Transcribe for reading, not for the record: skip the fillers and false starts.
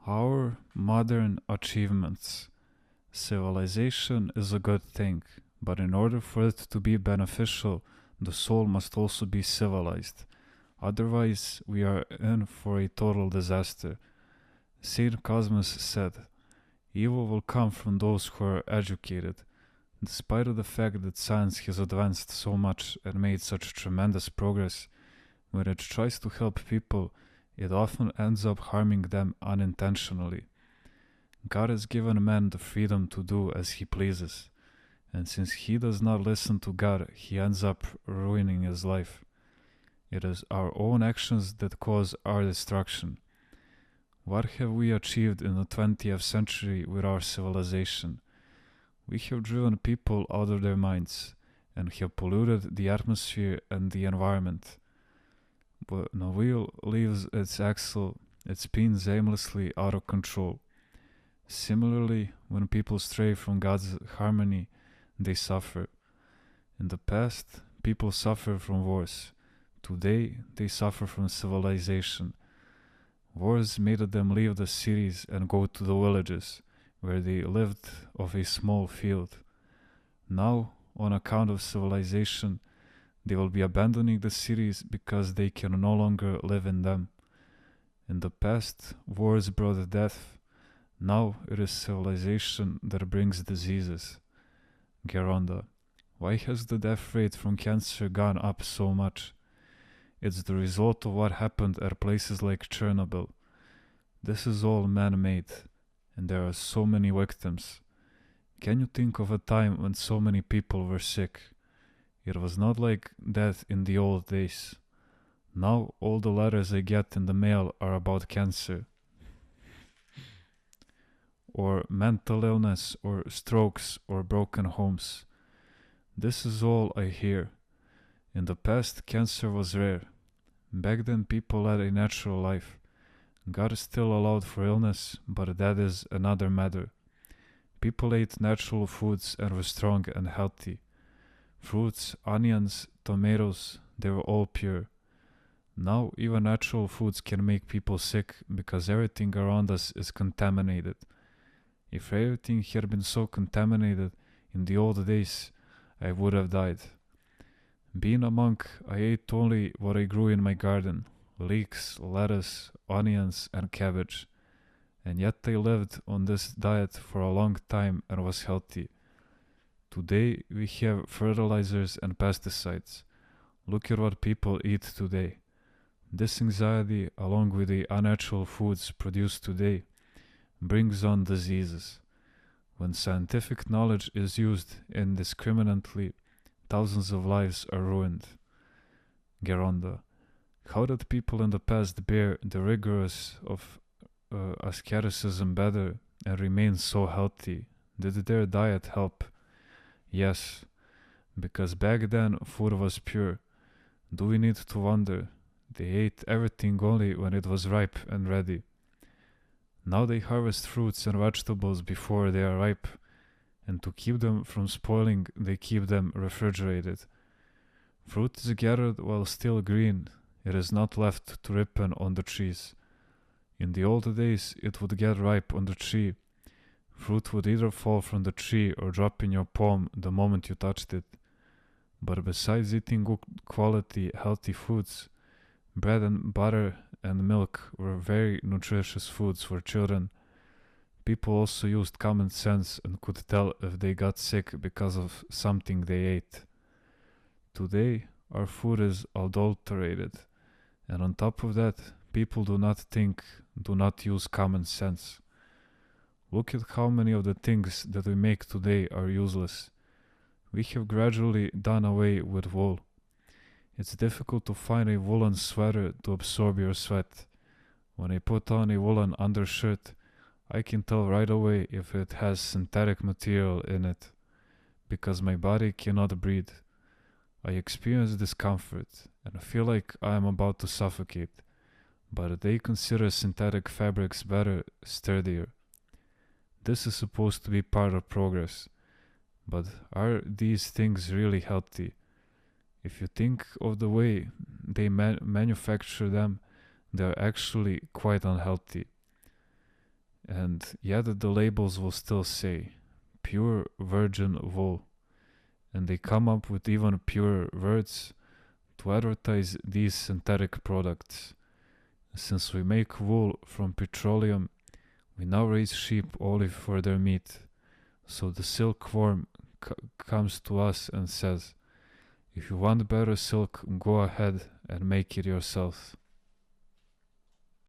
Our modern achievements. Civilization is a good thing, but in order for it to be beneficial, the soul must also be civilized. Otherwise, we are in for a total disaster. Saint Cosmas said, "Evil will come from those who are educated." Despite of the fact that science has advanced so much and made such tremendous progress, when it tries to help people, it often ends up harming them unintentionally. God has given man the freedom to do as he pleases, and since he does not listen to God, he ends up ruining his life. It is our own actions that cause our destruction. What have we achieved in the 20th century with our civilization? We have driven people out of their minds and have polluted the atmosphere and the environment. When a wheel leaves its axle, it spins aimlessly out of control. Similarly, when people stray from God's harmony, they suffer. In the past, people suffered from wars. Today, they suffer from civilization. Wars made them leave the cities and go to the villages, where they lived off a small field. Now, on account of civilization, they will be abandoning the cities because they can no longer live in them. In the past, wars brought death. Now it is civilization that brings diseases. Geronda, why has the death rate from cancer gone up so much? It's the result of what happened at places like Chernobyl. This is all man-made, and there are so many victims. Can you think of a time when so many people were sick? It was not like that in the old days. Now all the letters I get in the mail are about cancer, or mental illness, or strokes, or broken homes. This is all I hear. In the past, cancer was rare. Back then, people led a natural life. God still allowed for illness, but that is another matter. People ate natural foods and were strong and healthy. Fruits, onions, tomatoes, they were all pure. Now, even natural foods can make people sick because everything around us is contaminated. If everything had been so contaminated in the old days, I would have died. Being a monk, I ate only what I grew in my garden: leeks, lettuce, onions, and cabbage. And yet I lived on this diet for a long time and was healthy. Today we have fertilizers and pesticides. Look at what people eat today. This anxiety, along with the unnatural foods produced today, brings on diseases. When scientific knowledge is used indiscriminately, thousands of lives are ruined. Geronda, how did people in the past bear the rigors of asceticism better and remain so healthy? Did their diet help? Yes, because back then food was pure. Do we need to wonder? They ate everything only when it was ripe and ready. Now they harvest fruits and vegetables before they are ripe, and to keep them from spoiling, they keep them refrigerated. Fruit is gathered while still green. It is not left to ripen on the trees. In the old days, it would get ripe on the tree. Fruit would either fall from the tree or drop in your palm the moment you touched it. But besides eating good quality, healthy foods, bread and butter and milk were very nutritious foods for children. People also used common sense and could tell if they got sick because of something they ate. Today, our food is adulterated, and on top of that, people do not use common sense. Look at how many of the things that we make today are useless. We have gradually done away with wool. It's difficult to find a woolen sweater to absorb your sweat. When I put on a woolen undershirt, I can tell right away if it has synthetic material in it, because my body cannot breathe. I experience discomfort and feel like I am about to suffocate, but they consider synthetic fabrics better, sturdier. This is supposed to be part of progress, but are these things really healthy? If you think of the way they manufacture them, they are actually quite unhealthy. And yet the labels will still say pure virgin wool, and they come up with even purer words to advertise these synthetic products. Since we make wool from petroleum, we now raise sheep only for their meat. So the silkworm comes to us and says, if you want better silk, go ahead and make it yourself.